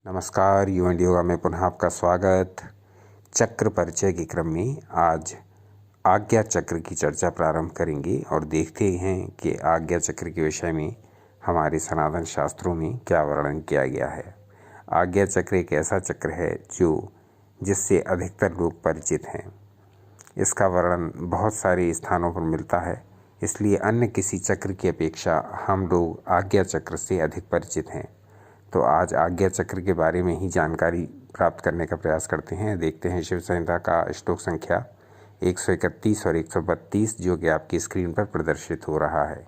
नमस्कार, you and yoga में पुनः आपका स्वागत। चक्र परिचय के क्रम में आज आज्ञा चक्र की चर्चा प्रारंभ करेंगे और देखते हैं कि आज्ञा चक्र के विषय में हमारे सनातन शास्त्रों में क्या वर्णन किया गया है। आज्ञा चक्र एक ऐसा चक्र है जिससे अधिकतर लोग परिचित हैं। इसका वर्णन बहुत सारे स्थानों पर मिलता है, इसलिए अन्य किसी चक्र की अपेक्षा हम लोग आज्ञा चक्र से अधिक परिचित हैं। तो आज आज्ञा चक्र के बारे में ही जानकारी प्राप्त करने का प्रयास करते हैं। देखते हैं शिव संहिता का श्लोक संख्या 131 और 132 जो कि आपकी स्क्रीन पर प्रदर्शित हो रहा है।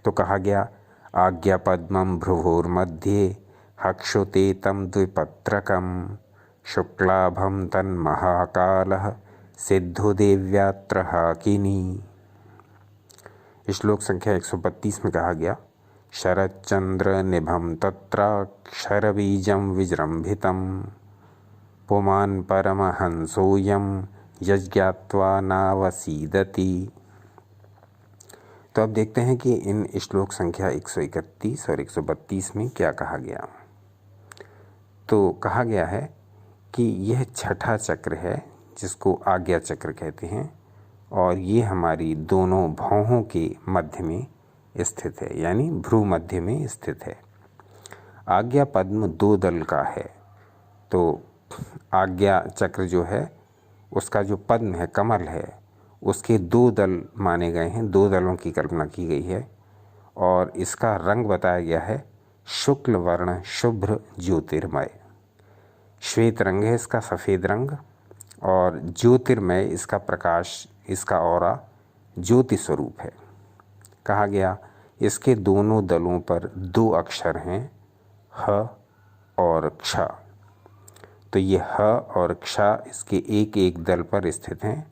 तो कहा गया, आज्ञा पद्मं भ्रुवोर्मध्ये हक्षुते तम द्विपत्रकं शुक्लाभं तन्महाकालः सिद्धो देव्यात्र हाकिनी। श्लोक संख्या 132 में कहा गया, शरच्चंद्र निभं तत्राक्षरबीजं विजृंभितं पुमान् परमहंसोऽयं यज्ञात्वा नावसीदति। तो अब देखते हैं कि इन श्लोक संख्या 131 और 132 में क्या कहा गया। तो कहा गया है कि यह छठा चक्र है जिसको आज्ञा चक्र कहते हैं और ये हमारी दोनों भौहों के मध्य में स्थित है, यानी भ्रू मध्य में स्थित है। आज्ञा पद्म दो दल का है। तो आज्ञा चक्र जो है उसका जो पद्म है, कमल है, उसके दो दल माने गए हैं, दो दलों की कल्पना की गई है और इसका रंग बताया गया है शुक्ल वर्ण शुभ्र ज्योतिर्मय। श्वेत रंग है इसका, सफ़ेद रंग, और ज्योतिर्मय इसका प्रकाश, इसका ऑरा ज्योति स्वरूप है। कहा गया इसके दोनों दलों पर दो अक्षर हैं, ह और क्ष। तो ये ह और क्ष इसके एक एक दल पर स्थित हैं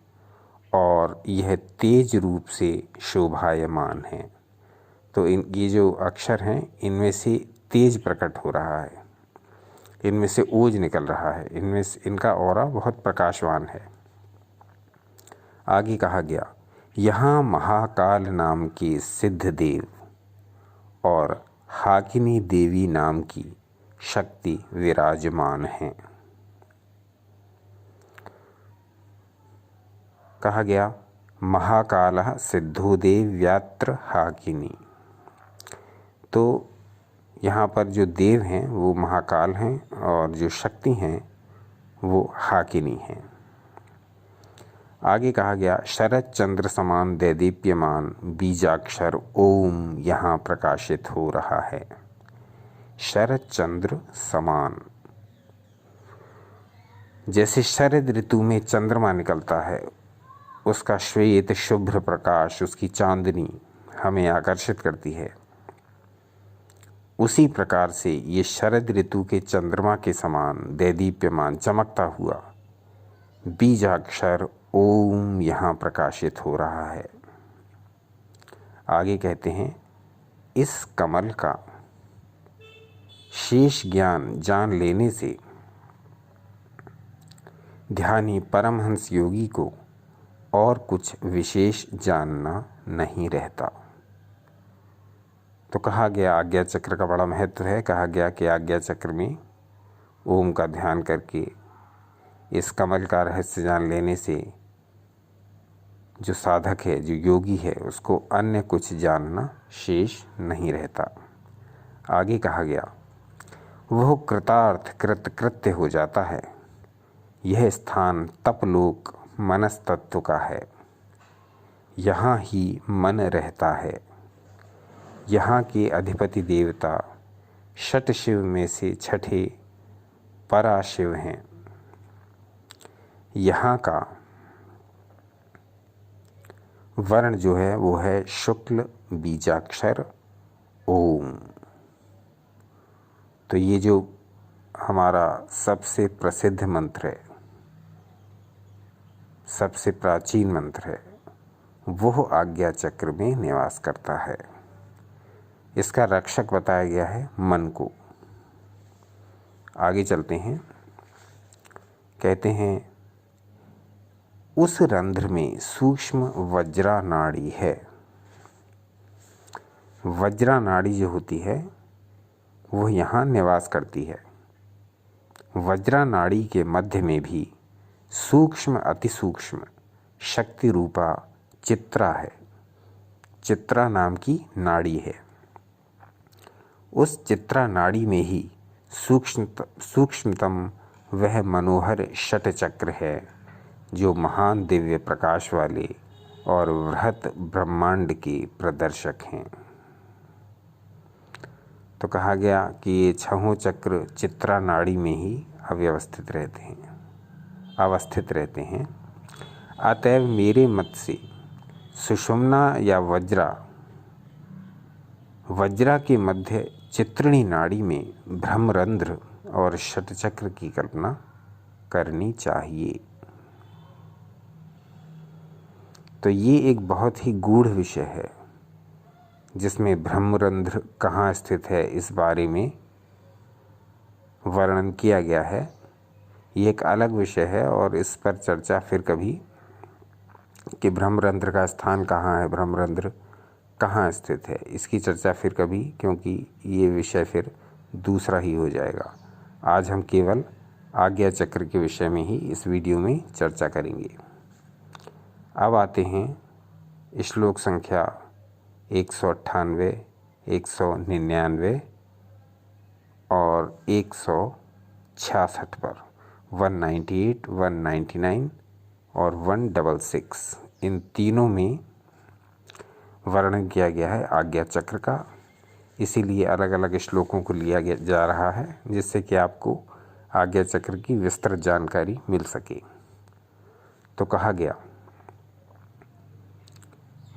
और यह तेज रूप से शोभायमान हैं। तो ये जो अक्षर हैं इनमें से तेज प्रकट हो रहा है, इनमें से ओज निकल रहा है, इनमें से इनका ऑरा बहुत प्रकाशवान है। आगे कहा गया, यहाँ महाकाल नाम के सिद्ध देव और हाकिनी देवी नाम की शक्ति विराजमान हैं। कहा गया, महाकालः सिद्धो देव्यात्र हाकिनी। तो यहाँ पर जो देव हैं वो महाकाल हैं और जो शक्ति हैं वो हाकिनी हैं। आगे कहा गया, शरद चंद्र समान दैदीप्यमान बीजाक्षर ओम यहाँ प्रकाशित हो रहा है। शरद चंद्र समान, जैसे शरद ऋतु में चंद्रमा निकलता है, उसका श्वेत शुभ्र प्रकाश, उसकी चांदनी हमें आकर्षित करती है, उसी प्रकार से ये शरद ऋतु के चंद्रमा के समान दैदीप्यमान चमकता हुआ बीजाक्षर ओम यहाँ प्रकाशित हो रहा है। आगे कहते हैं, इस कमल का शेष ज्ञान जान लेने से ध्यानी परमहंस योगी को और कुछ विशेष जानना नहीं रहता। तो कहा गया आज्ञा चक्र का बड़ा महत्व है। कहा गया कि आज्ञा चक्र में ओम का ध्यान करके इस कमल का रहस्य जान लेने से जो साधक है, जो योगी है, उसको अन्य कुछ जानना शेष नहीं रहता। आगे कहा गया, वह कृतार्थ कृत्य हो जाता है। यह स्थान तपलोक मनस तत्व का है, यहाँ ही मन रहता है। यहाँ के अधिपति देवता षट शिव में से छठे पराशिव हैं। यहाँ का वर्ण जो है वो है शुक्ल बीजाक्षर ओम। तो ये जो हमारा सबसे प्रसिद्ध मंत्र है, सबसे प्राचीन मंत्र है, वो आज्ञा चक्र में निवास करता है। इसका रक्षक बताया गया है मन को। आगे चलते हैं। कहते हैं, उस रंध्र में सूक्ष्म वज्रा नाड़ी है। वज्रा नाड़ी जो होती है वो यहाँ निवास करती है। वज्रा नाड़ी के मध्य में भी सूक्ष्म अतिसूक्ष्म शक्ति रूपा चित्रा है। चित्रा नाम की नाड़ी है। उस चित्रा नाड़ी में ही सूक्ष्मतम वह मनोहर षट चक्र है जो महान दिव्य प्रकाश वाले और वृहत ब्रह्मांड के प्रदर्शक हैं। तो कहा गया कि ये छहों चक्र चित्रा नाड़ी में ही अवस्थित रहते हैं। अतएव मेरे मत से सुषुम्ना या वज्रा के मध्य चित्रिणी नाड़ी में ब्रह्मरंध्र और षटचक्र की कल्पना करनी चाहिए। तो ये एक बहुत ही गूढ़ विषय है जिसमें ब्रह्मरंध्र कहाँ स्थित है इस बारे में वर्णन किया गया है। ये एक अलग विषय है और इस पर चर्चा फिर कभी कि ब्रह्मरंध्र का स्थान कहाँ है, ब्रह्मरंध्र कहाँ स्थित है, इसकी चर्चा फिर कभी, क्योंकि ये विषय फिर दूसरा ही हो जाएगा। आज हम केवल आज्ञा चक्र के विषय में ही इस वीडियो में चर्चा करेंगे। अब आते हैं श्लोक संख्या 198, 199 और 166 पर। 198, 199 और 166 इन तीनों में वर्णन किया गया है आज्ञा चक्र का। इसीलिए अलग अलग श्लोकों को लिया जा रहा है जिससे कि आपको आज्ञा चक्र की विस्तृत जानकारी मिल सके। तो कहा गया,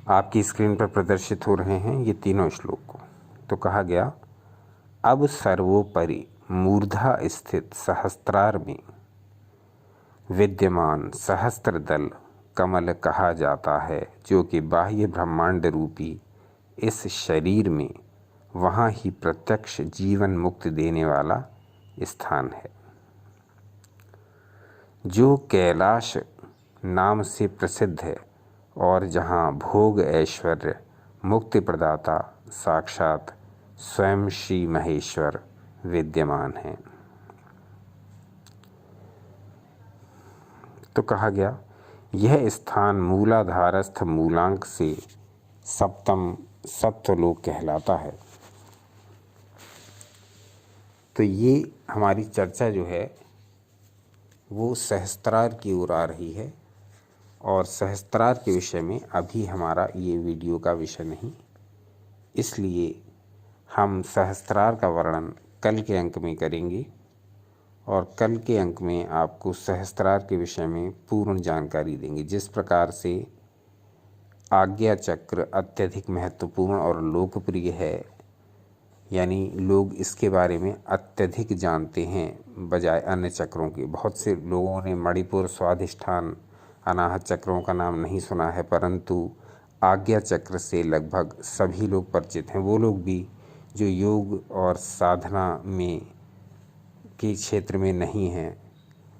आपकी स्क्रीन पर प्रदर्शित हो रहे हैं ये तीनों श्लोक। तो कहा गया, अब सर्वोपरि मूर्धा स्थित सहस्त्रार में विद्यमान सहस्त्रदल कमल कहा जाता है, जो कि बाह्य ब्रह्मांड रूपी इस शरीर में वहाँ ही प्रत्यक्ष जीवन मुक्ति देने वाला स्थान है, जो कैलाश नाम से प्रसिद्ध है और जहाँ भोग ऐश्वर्य मुक्ति प्रदाता साक्षात स्वयं श्री महेश्वर विद्यमान हैं। तो कहा गया, यह स्थान मूलाधारस्थ मूलांक से सप्तम सप्तलोक कहलाता है। तो ये हमारी चर्चा जो है वो सहस्त्रार की ओर आ रही है और सहस्त्रार के विषय में अभी हमारा ये वीडियो का विषय नहीं, इसलिए हम सहस्त्रार का वर्णन कल के अंक में करेंगे और कल के अंक में आपको सहस्त्रार के विषय में पूर्ण जानकारी देंगे। जिस प्रकार से आज्ञा चक्र अत्यधिक महत्वपूर्ण और लोकप्रिय है, यानी लोग इसके बारे में अत्यधिक जानते हैं बजाय अन्य चक्रों के। बहुत से लोगों ने मणिपुर, स्वाधिष्ठान, अनाहत चक्रों का नाम नहीं सुना है, परंतु आज्ञा चक्र से लगभग सभी लोग परिचित हैं। वो लोग भी जो योग और साधना में के क्षेत्र में नहीं हैं,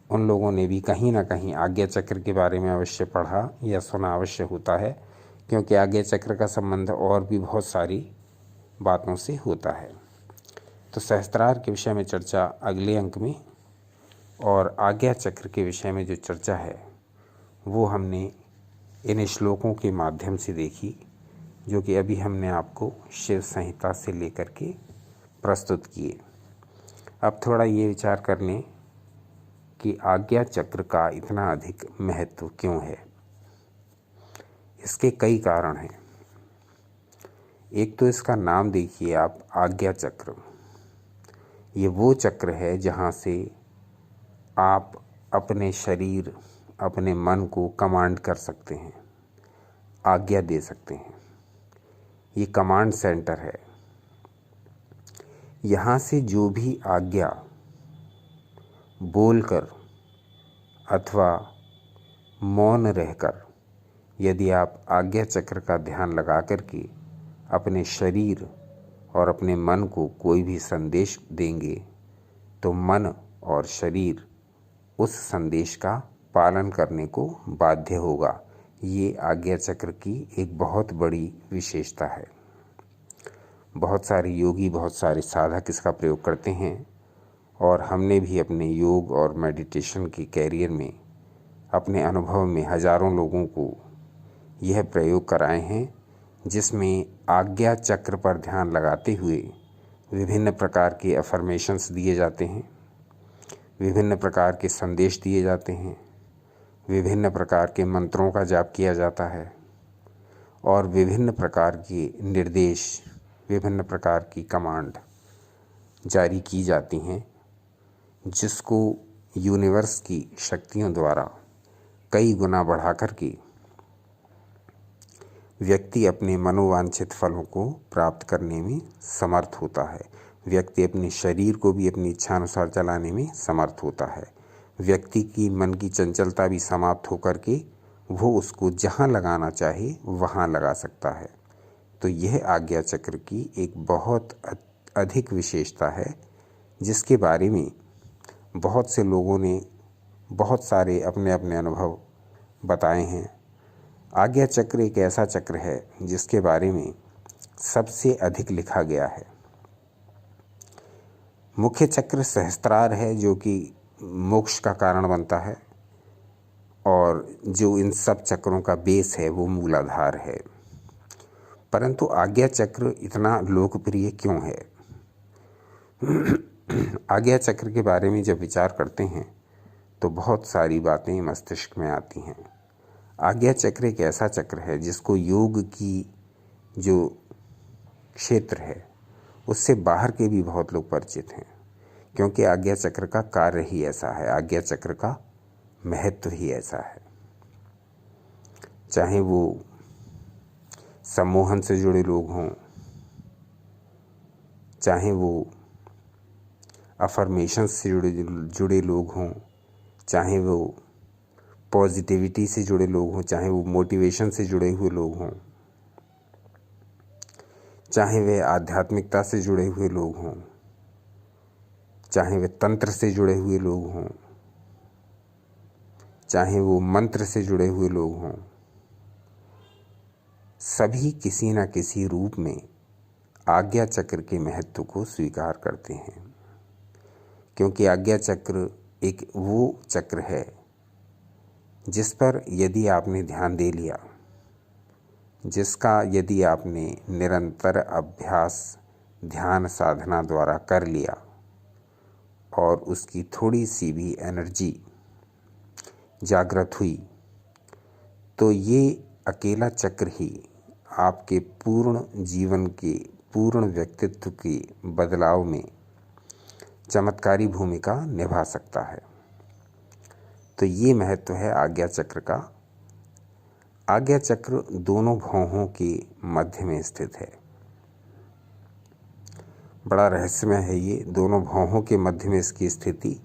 उन लोगों ने भी कहीं ना कहीं आज्ञा चक्र के बारे में अवश्य पढ़ा या सुना अवश्य होता है, क्योंकि आज्ञा चक्र का संबंध और भी बहुत सारी बातों से होता है। तो सहस्त्रार के विषय में चर्चा अगले अंक में, और आज्ञा चक्र के विषय में जो चर्चा है वो हमने इन श्लोकों के माध्यम से देखी, जो कि अभी हमने आपको शिव संहिता से लेकर के प्रस्तुत किए। अब थोड़ा ये विचार कर लें कि आज्ञा चक्र का इतना अधिक महत्व क्यों है। इसके कई कारण हैं। एक तो इसका नाम देखिए आप, आज्ञा चक्र। ये वो चक्र है जहाँ से आप अपने शरीर, अपने मन को कमांड कर सकते हैं, आज्ञा दे सकते हैं। ये कमांड सेंटर है। यहाँ से जो भी आज्ञा बोलकर अथवा मौन रहकर यदि आप आज्ञा चक्र का ध्यान लगा कर के अपने शरीर और अपने मन को कोई भी संदेश देंगे, तो मन और शरीर उस संदेश का पालन करने को बाध्य होगा। ये आज्ञा चक्र की एक बहुत बड़ी विशेषता है। बहुत सारे योगी, बहुत सारे साधक इसका प्रयोग करते हैं और हमने भी अपने योग और मेडिटेशन के कैरियर में अपने अनुभव में हज़ारों लोगों को यह प्रयोग कराए हैं, जिसमें आज्ञा चक्र पर ध्यान लगाते हुए विभिन्न प्रकार के अफर्मेशंस दिए जाते हैं, विभिन्न प्रकार के संदेश दिए जाते हैं, विभिन्न प्रकार के मंत्रों का जाप किया जाता है और विभिन्न प्रकार के निर्देश, विभिन्न प्रकार की कमांड जारी की जाती हैं, जिसको यूनिवर्स की शक्तियों द्वारा कई गुना बढ़ा करके व्यक्ति अपने मनोवांछित फलों को प्राप्त करने में समर्थ होता है। व्यक्ति अपने शरीर को भी अपनी इच्छानुसार चलाने में समर्थ होता है। व्यक्ति की मन की चंचलता भी समाप्त होकर के वो उसको जहाँ लगाना चाहे वहाँ लगा सकता है। तो यह आज्ञा चक्र की एक बहुत अधिक विशेषता है, जिसके बारे में बहुत से लोगों ने बहुत सारे अपने अपने अनुभव बताए हैं। आज्ञा चक्र एक ऐसा चक्र है जिसके बारे में सबसे अधिक लिखा गया है। मुख्य चक्र सहस्त्रार है, जो कि मोक्ष का कारण बनता है, और जो इन सब चक्रों का बेस है वो मूलाधार है। परंतु आज्ञा चक्र इतना लोकप्रिय क्यों है? आज्ञा चक्र के बारे में जब विचार करते हैं तो बहुत सारी बातें मस्तिष्क में आती हैं। आज्ञा चक्र एक ऐसा चक्र है जिसको योग की जो क्षेत्र है उससे बाहर के भी बहुत लोग परिचित हैं, क्योंकि आज्ञा चक्र का कार्य ही ऐसा है, आज्ञा चक्र का महत्व ही ऐसा है। चाहे वो सम्मोहन से जुड़े लोग हों, चाहे वो अफर्मेशन से जुड़े लोग हों, चाहे वो पॉजिटिविटी से जुड़े लोग हों, चाहे वो मोटिवेशन से जुड़े हुए लोग हों, चाहे वे आध्यात्मिकता से जुड़े हुए लोग हों, चाहे वे तंत्र से जुड़े हुए लोग हों, चाहे वो मंत्र से जुड़े हुए लोग हों, सभी किसी न किसी रूप में आज्ञा चक्र के महत्व को स्वीकार करते हैं। क्योंकि आज्ञा चक्र एक वो चक्र है जिस पर यदि आपने ध्यान दे लिया, जिसका यदि आपने निरंतर अभ्यास ध्यान साधना द्वारा कर लिया और उसकी थोड़ी सी भी एनर्जी जागृत हुई, तो ये अकेला चक्र ही आपके पूर्ण जीवन के पूर्ण व्यक्तित्व के बदलाव में चमत्कारी भूमिका निभा सकता है। तो ये महत्व है आज्ञा चक्र का। आज्ञा चक्र दोनों भौहों के मध्य में स्थित है। बड़ा रहस्यमय है ये, दोनों भौहों के मध्य में इसकी स्थिति।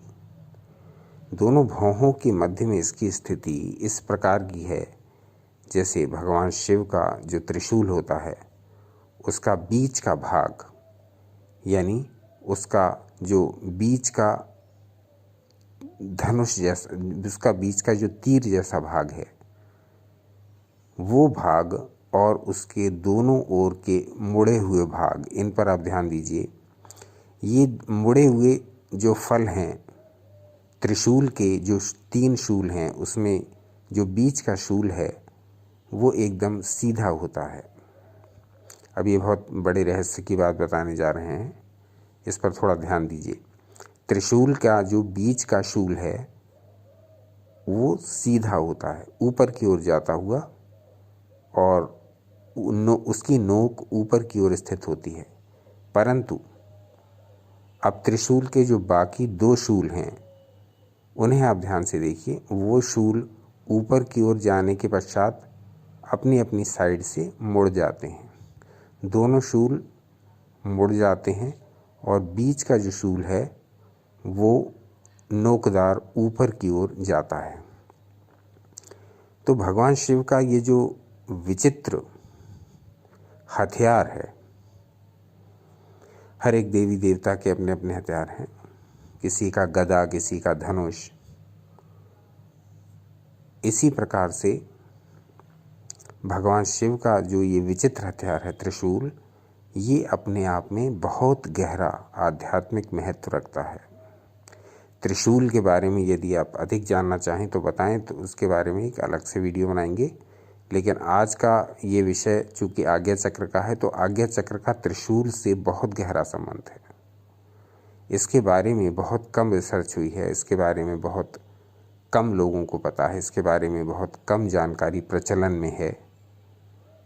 दोनों भौहों के मध्य में इसकी स्थिति इस प्रकार की है जैसे भगवान शिव का जो त्रिशूल होता है उसका बीच का भाग, यानी उसका जो बीच का धनुष जैसा, उसका बीच का जो तीर जैसा भाग है, वो भाग और उसके दोनों ओर के मुड़े हुए भाग, इन पर आप ध्यान दीजिए। ये मुड़े हुए जो फल हैं त्रिशूल के, जो 3 शूल हैं, उसमें जो बीच का शूल है वो एकदम सीधा होता है। अब ये बहुत बड़े रहस्य की बात बताने जा रहे हैं, इस पर थोड़ा ध्यान दीजिए। त्रिशूल का जो बीच का शूल है वो सीधा होता है, ऊपर की ओर जाता हुआ, और उसकी नोक ऊपर की ओर स्थित होती है। परंतु अब त्रिशूल के जो बाकी 2 शूल हैं उन्हें आप ध्यान से देखिए। वो शूल ऊपर की ओर जाने के पश्चात अपनी अपनी साइड से मुड़ जाते हैं। दोनों शूल मुड़ जाते हैं और बीच का जो शूल है वो नोकदार ऊपर की ओर जाता है। तो भगवान शिव का ये जो विचित्र हथियार है, हर एक देवी देवता के अपने अपने हथियार हैं, किसी का गदा, किसी का धनुष। इसी प्रकार से भगवान शिव का जो ये विचित्र हथियार है त्रिशूल, ये अपने आप में बहुत गहरा आध्यात्मिक महत्व रखता है। त्रिशूल के बारे में यदि आप अधिक जानना चाहें तो बताएं, तो उसके बारे में एक अलग से वीडियो बनाएंगे। लेकिन आज का ये विषय चूँकि आज्ञा चक्र का है, तो आज्ञा चक्र का त्रिशूल से बहुत गहरा संबंध है। इसके बारे में बहुत कम रिसर्च हुई है, इसके बारे में बहुत कम लोगों को पता है, इसके बारे में बहुत कम जानकारी प्रचलन में है।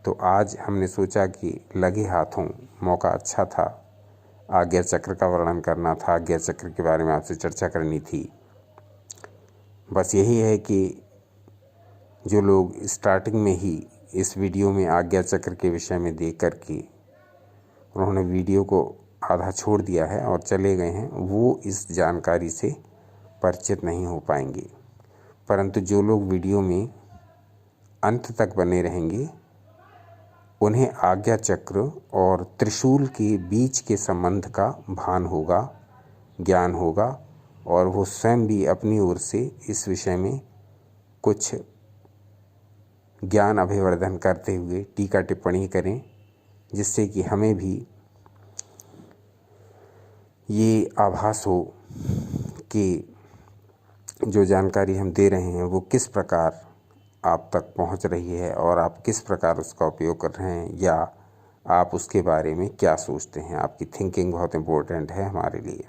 तो आज हमने सोचा कि लगे हाथों मौका अच्छा था, आज्ञा चक्र का वर्णन करना था, आज्ञा चक्र के बारे में आपसे चर्चा करनी थी। बस यही है कि जो लोग स्टार्टिंग में ही इस वीडियो में आज्ञा चक्र के विषय में देख कर के उन्होंने वीडियो को आधा छोड़ दिया है और चले गए हैं, वो इस जानकारी से परिचित नहीं हो पाएंगे। परंतु जो लोग वीडियो में अंत तक बने रहेंगे, उन्हें आज्ञा चक्र और त्रिशूल के बीच के संबंध का भान होगा, ज्ञान होगा, और वो स्वयं भी अपनी ओर से इस विषय में कुछ ज्ञान अभिवर्धन करते हुए टीका टिप्पणी करें, जिससे कि हमें भी ये आभास हो कि जो जानकारी हम दे रहे हैं वो किस प्रकार आप तक पहुंच रही है और आप किस प्रकार उसका उपयोग कर रहे हैं, या आप उसके बारे में क्या सोचते हैं। आपकी थिंकिंग बहुत इम्पोर्टेंट है हमारे लिए।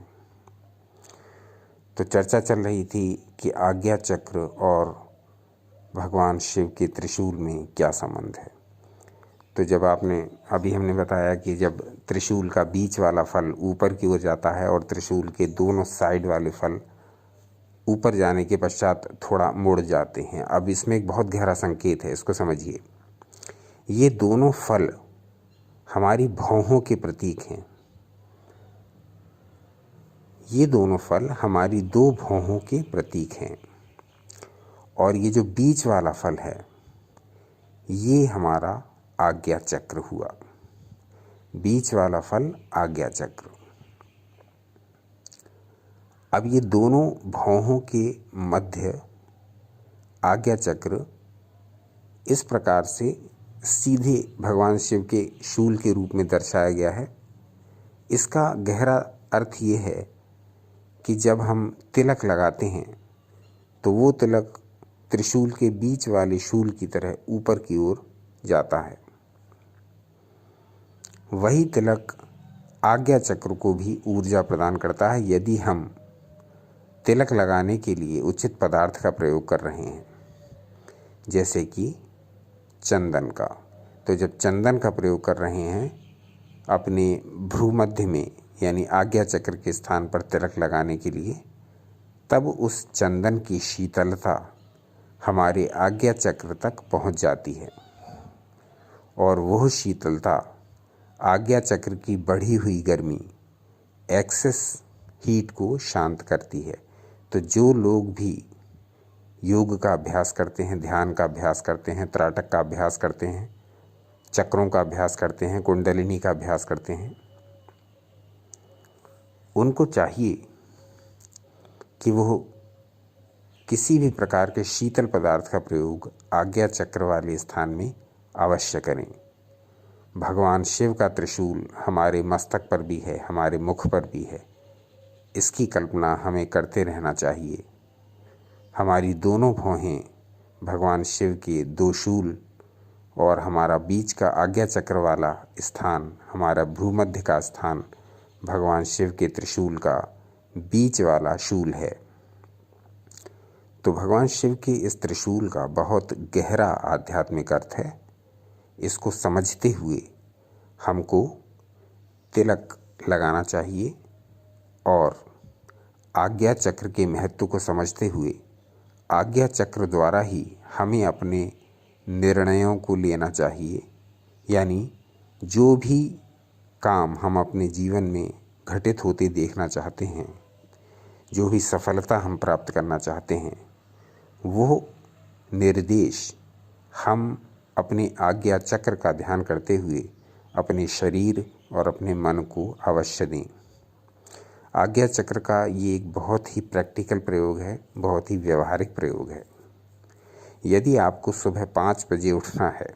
तो चर्चा चल रही थी कि आज्ञा चक्र और भगवान शिव के त्रिशूल में क्या संबंध है। तो जब अभी हमने बताया कि जब त्रिशूल का बीच वाला फल ऊपर की ओर जाता है और त्रिशूल के दोनों साइड वाले फल ऊपर जाने के पश्चात थोड़ा मुड़ जाते हैं। अब इसमें एक बहुत गहरा संकेत है, इसको समझिए। ये दोनों फल हमारी भौहों के प्रतीक हैं। ये दोनों फल हमारी दो भौहों के प्रतीक हैं, और ये जो बीच वाला फल है ये हमारा आज्ञा चक्र हुआ। बीच वाला फल आज्ञा चक्र। अब ये दोनों भौहों के मध्य आज्ञा चक्र इस प्रकार से सीधे भगवान शिव के शूल के रूप में दर्शाया गया है। इसका गहरा अर्थ ये है कि जब हम तिलक लगाते हैं तो वो तिलक त्रिशूल के बीच वाले शूल की तरह ऊपर की ओर जाता है। वही तिलक आज्ञा चक्र को भी ऊर्जा प्रदान करता है यदि हम तिलक लगाने के लिए उचित पदार्थ का प्रयोग कर रहे हैं, जैसे कि चंदन का। तो जब चंदन का प्रयोग कर रहे हैं अपने भ्रूमध्य में, यानी आज्ञा चक्र के स्थान पर तिलक लगाने के लिए, तब उस चंदन की शीतलता हमारे आज्ञा चक्र तक पहुंच जाती है, और वह शीतलता आज्ञा चक्र की बढ़ी हुई गर्मी, एक्सेस हीट को शांत करती है। तो जो लोग भी योग का अभ्यास करते हैं, ध्यान का अभ्यास करते हैं, त्राटक का अभ्यास करते हैं, चक्रों का अभ्यास करते हैं, कुंडलिनी का अभ्यास करते हैं, उनको चाहिए कि वो किसी भी प्रकार के शीतल पदार्थ का प्रयोग आज्ञा चक्र वाले स्थान में अवश्य करें। भगवान शिव का त्रिशूल हमारे मस्तक पर भी है, हमारे मुख पर भी है। इसकी कल्पना हमें करते रहना चाहिए। हमारी दोनों भौहें भगवान शिव के दो शूल, और हमारा बीच का आज्ञा चक्र वाला स्थान, हमारा भ्रूमध्य का स्थान भगवान शिव के त्रिशूल का बीच वाला शूल है। तो भगवान शिव के इस त्रिशूल का बहुत गहरा आध्यात्मिक अर्थ है। इसको समझते हुए हमको तिलक लगाना चाहिए, और आज्ञा चक्र के महत्व को समझते हुए आज्ञा चक्र द्वारा ही हमें अपने निर्णयों को लेना चाहिए। यानी जो भी काम हम अपने जीवन में घटित होते देखना चाहते हैं, जो भी सफलता हम प्राप्त करना चाहते हैं, वो निर्देश हम अपने आज्ञा चक्र का ध्यान करते हुए अपने शरीर और अपने मन को अवश्य दें। आज्ञा चक्र का ये एक बहुत ही प्रैक्टिकल प्रयोग है, बहुत ही व्यवहारिक प्रयोग है। यदि आपको सुबह 5 बजे उठना है,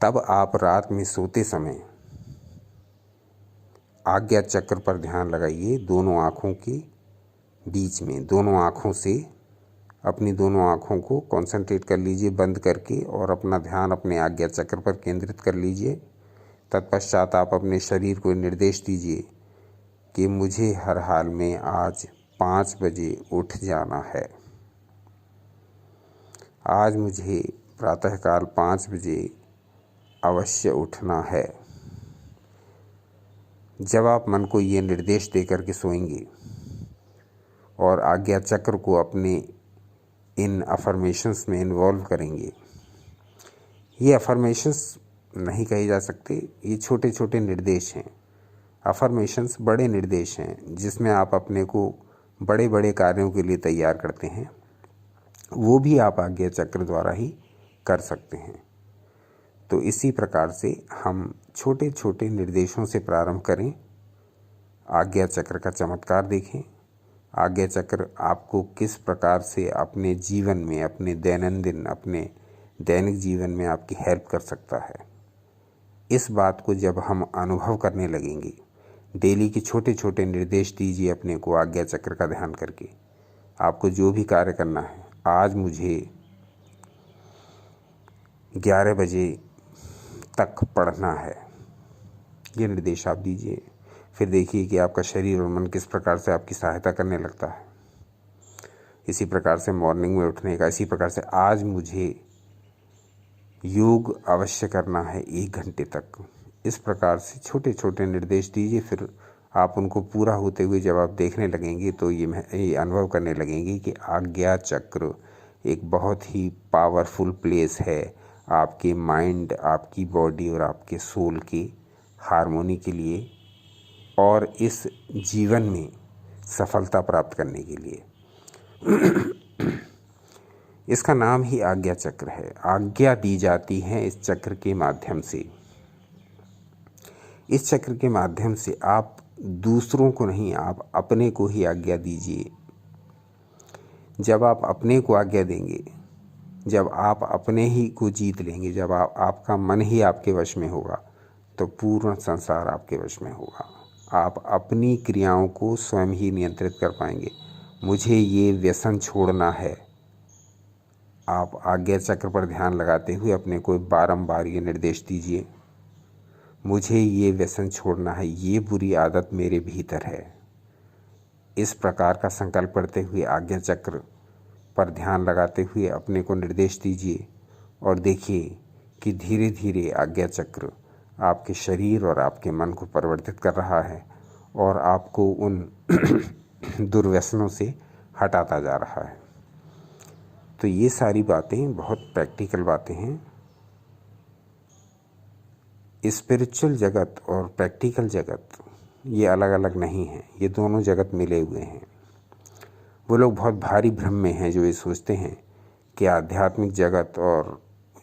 तब आप रात में सोते समय आज्ञा चक्र पर ध्यान लगाइए, दोनों आँखों के बीच में, दोनों आँखों से अपनी दोनों आँखों को कंसंट्रेट कर लीजिए बंद करके और अपना ध्यान अपने आज्ञा चक्र पर केंद्रित कर लीजिए। तत्पश्चात आप अपने शरीर को निर्देश दीजिए कि मुझे हर हाल में आज 5 बजे उठ जाना है। आज मुझे प्रातःकाल 5 बजे अवश्य उठना है। जब आप मन को ये निर्देश दे करके सोएंगे और आज्ञा चक्र को अपने इन अफर्मेशंस में इन्वॉल्व करेंगे, ये अफर्मेशंस नहीं कहे जा सकते, ये छोटे छोटे निर्देश हैं। अफर्मेशंस बड़े निर्देश हैं जिसमें आप अपने को बड़े बड़े कार्यों के लिए तैयार करते हैं, वो भी आप आज्ञा चक्र द्वारा ही कर सकते हैं। तो इसी प्रकार से हम छोटे छोटे निर्देशों से प्रारंभ करें, आज्ञा चक्र का चमत्कार देखें। आज्ञा चक्र आपको किस प्रकार से अपने जीवन में, अपने दैनिक जीवन में आपकी हेल्प कर सकता है। इस बात को जब हम अनुभव करने लगेंगे, डेली के छोटे छोटे निर्देश दीजिए अपने को आज्ञा चक्र का ध्यान करके। आपको जो भी कार्य करना है, आज मुझे 11 बजे तक पढ़ना है, ये निर्देश आप दीजिए। फिर देखिए कि आपका शरीर और मन किस प्रकार से आपकी सहायता करने लगता है। इसी प्रकार से मॉर्निंग में उठने का, इसी प्रकार से आज मुझे योग अवश्य करना है 1 घंटे तक। इस प्रकार से छोटे छोटे निर्देश दीजिए। फिर आप उनको पूरा होते हुए जब आप देखने लगेंगे तो ये अनुभव करने लगेंगे कि आज्ञा चक्र एक बहुत ही पावरफुल प्लेस है आपके माइंड, आपकी बॉडी और आपके सोल की हार्मोनी के लिए और इस जीवन में सफलता प्राप्त करने के लिए। इसका नाम ही आज्ञा चक्र है। आज्ञा दी जाती है इस चक्र के माध्यम से। इस चक्र के माध्यम से आप दूसरों को नहीं, आप अपने को ही आज्ञा दीजिए। जब आप अपने को आज्ञा देंगे, जब आप अपने ही को जीत लेंगे, जब आपका मन ही आपके वश में होगा, तो पूर्ण संसार आपके वश में होगा। आप अपनी क्रियाओं को स्वयं ही नियंत्रित कर पाएंगे। मुझे ये व्यसन छोड़ना है, आप आज्ञा चक्र पर ध्यान लगाते हुए अपने को बारंबार ये निर्देश दीजिए, मुझे ये व्यसन छोड़ना है, ये बुरी आदत मेरे भीतर है। इस प्रकार का संकल्प करते हुए आज्ञा चक्र पर ध्यान लगाते हुए अपने को निर्देश दीजिए और देखिए कि धीरे धीरे आज्ञा चक्र आपके शरीर और आपके मन को परिवर्तित कर रहा है और आपको उन दुर्व्यसनों से हटाता जा रहा है। तो ये सारी बातें बहुत प्रैक्टिकल बातें हैं। स्पिरिचुअल जगत और प्रैक्टिकल जगत ये अलग अलग नहीं हैं, ये दोनों जगत मिले हुए हैं। वो लोग बहुत भारी भ्रम में हैं जो ये सोचते हैं कि आध्यात्मिक जगत और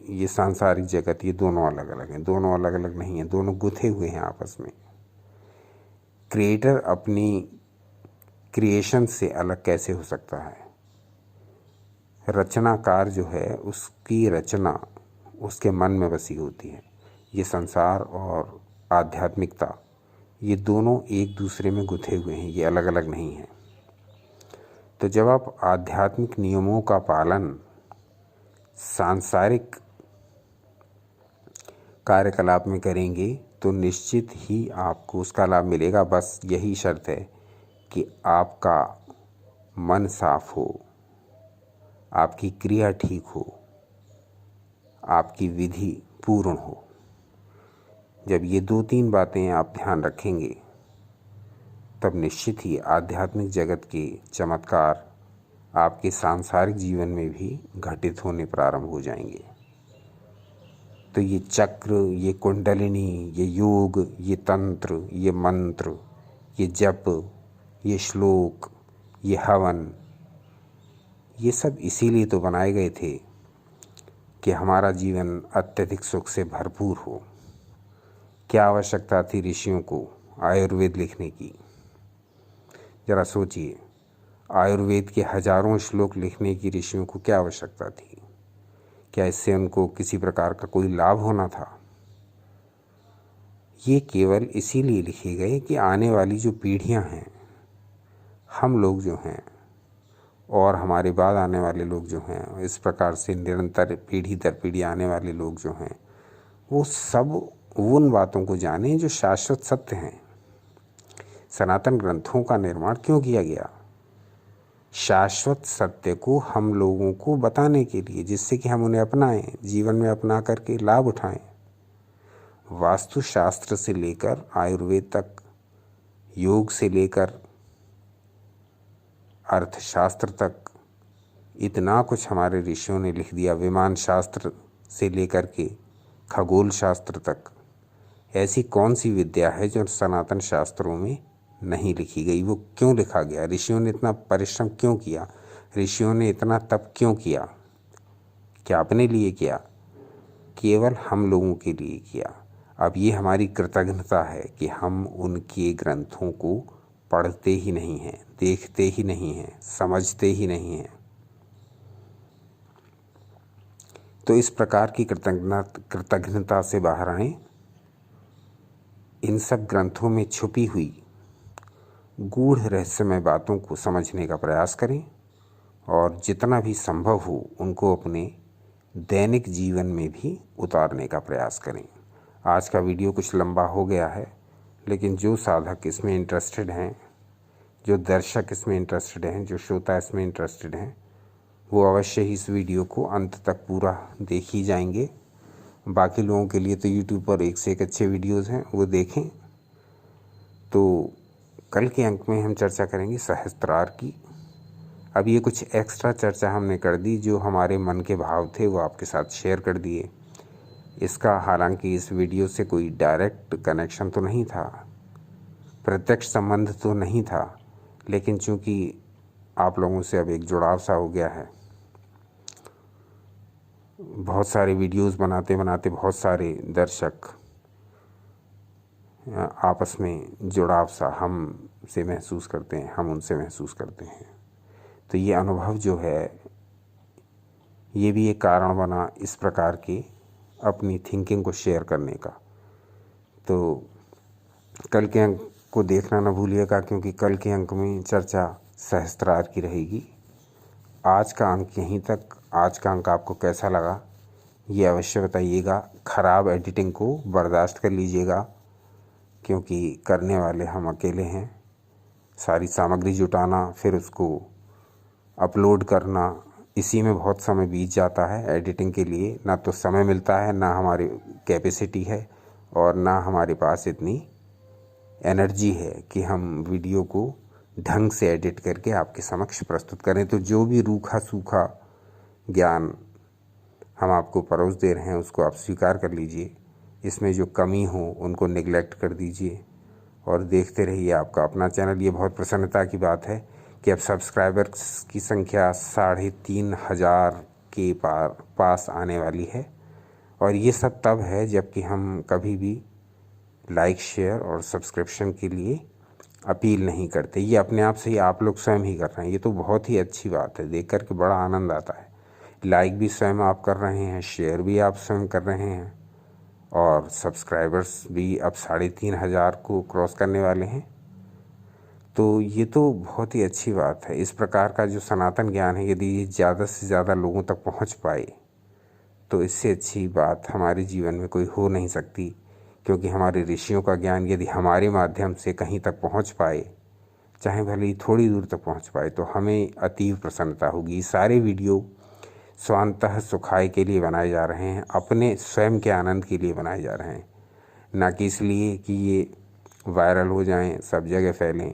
ये सांसारिक जगत ये दोनों अलग अलग हैं। दोनों अलग अलग नहीं हैं, दोनों गुथे हुए हैं आपस में। क्रिएटर अपनी क्रिएशन से अलग कैसे हो सकता है? रचनाकार जो है उसकी रचना उसके मन में बसी होती है। ये संसार और आध्यात्मिकता ये दोनों एक दूसरे में गुथे हुए हैं, ये अलग अलग नहीं हैं। तो जब आप आध्यात्मिक नियमों का पालन सांसारिक कार्यकलाप में करेंगे तो निश्चित ही आपको उसका लाभ मिलेगा। बस यही शर्त है कि आपका मन साफ हो, आपकी क्रिया ठीक हो, आपकी विधि पूर्ण हो। जब ये 2-3 बातें आप ध्यान रखेंगे तब निश्चित ही आध्यात्मिक जगत के चमत्कार आपके सांसारिक जीवन में भी घटित होने प्रारंभ हो जाएंगे। तो ये चक्र, ये कुंडलिनी, ये योग, ये तंत्र, ये मंत्र, ये जप, ये श्लोक, ये हवन, ये सब इसीलिए तो बनाए गए थे कि हमारा जीवन अत्यधिक सुख से भरपूर हो। क्या आवश्यकता थी ऋषियों को आयुर्वेद लिखने की? जरा सोचिए, आयुर्वेद के हजारों श्लोक लिखने की ऋषियों को क्या आवश्यकता थी? क्या इससे उनको किसी प्रकार का कोई लाभ होना था? ये केवल इसीलिए लिखे गए कि आने वाली जो पीढ़ियां हैं, हम लोग जो हैं और हमारे बाद आने वाले लोग जो हैं, इस प्रकार से निरंतर पीढ़ी दर पीढ़ी आने वाले लोग जो हैं, वो सब उन बातों को जानें जो शाश्वत सत्य हैं। सनातन ग्रंथों का निर्माण क्यों किया गया? शाश्वत सत्य को हम लोगों को बताने के लिए, जिससे कि हम उन्हें अपनाएं, जीवन में अपना करके लाभ उठाएं। वास्तुशास्त्र से लेकर आयुर्वेद तक, योग से लेकर अर्थशास्त्र तक, इतना कुछ हमारे ऋषियों ने लिख दिया। विमान शास्त्र से लेकर के खगोल शास्त्र तक। ऐसी कौन सी विद्या है जो सनातन शास्त्रों में नहीं लिखी गई? वो क्यों लिखा गया? ऋषियों ने इतना परिश्रम क्यों किया? ऋषियों ने इतना तप क्यों किया? क्या अपने लिए किया? केवल हम लोगों के लिए किया। अब ये हमारी कृतज्ञता है कि हम उनके ग्रंथों को पढ़ते ही नहीं हैं, देखते ही नहीं हैं, समझते ही नहीं हैं। तो इस प्रकार की कृतज्ञता से बाहर आएं। इन सब ग्रंथों में छुपी हुई गूढ़ रहस्यमय बातों को समझने का प्रयास करें और जितना भी संभव हो उनको अपने दैनिक जीवन में भी उतारने का प्रयास करें। आज का वीडियो कुछ लंबा हो गया है, लेकिन जो साधक इसमें इंटरेस्टेड हैं, जो दर्शक इसमें इंटरेस्टेड हैं, जो श्रोता इसमें इंटरेस्टेड हैं, वो अवश्य ही इस वीडियो को अंत तक पूरा देख ही जाएंगे। बाकी लोगों के लिए तो यूट्यूब पर एक से एक अच्छे वीडियोज़ हैं, वो देखें। तो कल के अंक में हम चर्चा करेंगे सहस्त्रार की। अब ये कुछ एक्स्ट्रा चर्चा हमने कर दी, जो हमारे मन के भाव थे वो आपके साथ शेयर कर दिए। इसका हालांकि इस वीडियो से कोई डायरेक्ट कनेक्शन तो नहीं था, प्रत्यक्ष संबंध तो नहीं था, लेकिन चूंकि आप लोगों से अब एक जुड़ाव सा हो गया है, बहुत सारे वीडियोस बनाते बनाते बहुत सारे दर्शक आपस में जुड़ाव सा हम से महसूस करते हैं, हम उनसे महसूस करते हैं। तो ये अनुभव जो है, ये भी एक कारण बना इस प्रकार के अपनी थिंकिंग को शेयर करने का। तो कल के अंक को देखना न भूलिएगा, क्योंकि कल के अंक में चर्चा सहस्त्रार की रहेगी। आज का अंक यहीं तक। आज का अंक आपको कैसा लगा ये अवश्य बताइएगा। ख़राब एडिटिंग को बर्दाश्त कर लीजिएगा, क्योंकि करने वाले हम अकेले हैं। सारी सामग्री जुटाना, फिर उसको अपलोड करना, इसी में बहुत समय बीत जाता है। एडिटिंग के लिए ना तो समय मिलता है, ना हमारी कैपेसिटी है, और ना हमारे पास इतनी एनर्जी है कि हम वीडियो को ढंग से एडिट करके आपके समक्ष प्रस्तुत करें। तो जो भी रूखा सूखा ज्ञान हम आपको परोस दे रहे हैं, उसको आप स्वीकार कर लीजिए। इसमें जो कमी हो उनको नेग्लेक्ट कर दीजिए और देखते रहिए आपका अपना चैनल। ये बहुत प्रसन्नता की बात है कि अब सब्सक्राइबर्स की संख्या 3,500 के पास आने वाली है। और ये सब तब है जबकि हम कभी भी लाइक, शेयर और सब्सक्रिप्शन के लिए अपील नहीं करते। ये अपने आप से ही आप लोग स्वयं ही कर रहे हैं। ये तो बहुत ही अच्छी बात है, देख कर के बड़ा आनंद आता है। लाइक भी स्वयं आप कर रहे हैं, शेयर भी आप स्वयं कर रहे हैं, और सब्सक्राइबर्स भी अब 3,500 को क्रॉस करने वाले हैं। तो ये तो बहुत ही अच्छी बात है। इस प्रकार का जो सनातन ज्ञान है, यदि ये ज़्यादा से ज़्यादा लोगों तक पहुंच पाए, तो इससे अच्छी बात हमारे जीवन में कोई हो नहीं सकती। क्योंकि हमारे ऋषियों का ज्ञान यदि हमारे माध्यम से कहीं तक पहुंच पाए, चाहे भले ही थोड़ी दूर तक पहुंच पाए, तो हमें अतीव प्रसन्नता होगी। सारे वीडियो स्वांतः सुखाय के लिए बनाए जा रहे हैं, अपने स्वयं के आनंद के लिए बनाए जा रहे हैं, ना कि इसलिए कि ये वायरल हो जाएं, सब जगह फैलें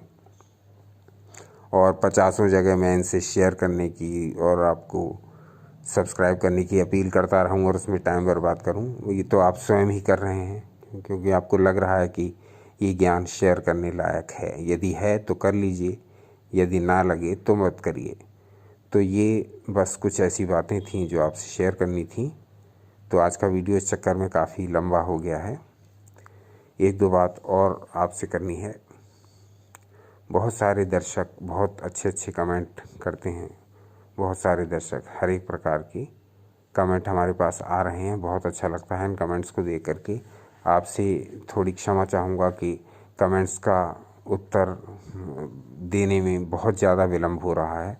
और 50 जगह मैं इनसे शेयर करने की और आपको सब्सक्राइब करने की अपील करता रहूं और उसमें टाइम बर्बाद करूं। ये तो आप स्वयं ही कर रहे हैं, क्योंकि आपको लग रहा है कि ये ज्ञान शेयर करने लायक है। यदि है तो कर लीजिए, यदि ना लगे तो मत करिए। तो ये बस कुछ ऐसी बातें थीं जो आपसे शेयर करनी थी। तो आज का वीडियो इस चक्कर में काफ़ी लंबा हो गया है। एक दो बात और आपसे करनी है। बहुत सारे दर्शक बहुत अच्छे अच्छे कमेंट करते हैं। बहुत सारे दर्शक हर एक प्रकार की कमेंट हमारे पास आ रहे हैं। बहुत अच्छा लगता है इन कमेंट्स को देख करके। आपसे थोड़ी क्षमा चाहूँगा कि कमेंट्स का उत्तर देने में बहुत ज़्यादा विलम्ब हो रहा है,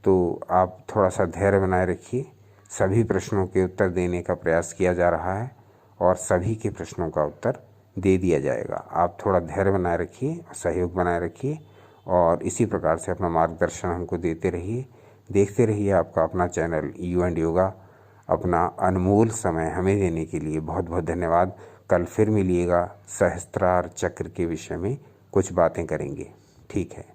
तो आप थोड़ा सा धैर्य बनाए रखिए। सभी प्रश्नों के उत्तर देने का प्रयास किया जा रहा है और सभी के प्रश्नों का उत्तर दे दिया जाएगा। आप थोड़ा धैर्य बनाए रखिए, सहयोग बनाए रखिए और इसी प्रकार से अपना मार्गदर्शन हमको देते रहिए। देखते रहिए आपका अपना चैनल यू एंड योगा। अपना अनमोल समय हमें देने के लिए बहुत बहुत धन्यवाद। कल फिर मिलिएगा, सहस्त्रार चक्र के विषय में कुछ बातें करेंगे। ठीक है।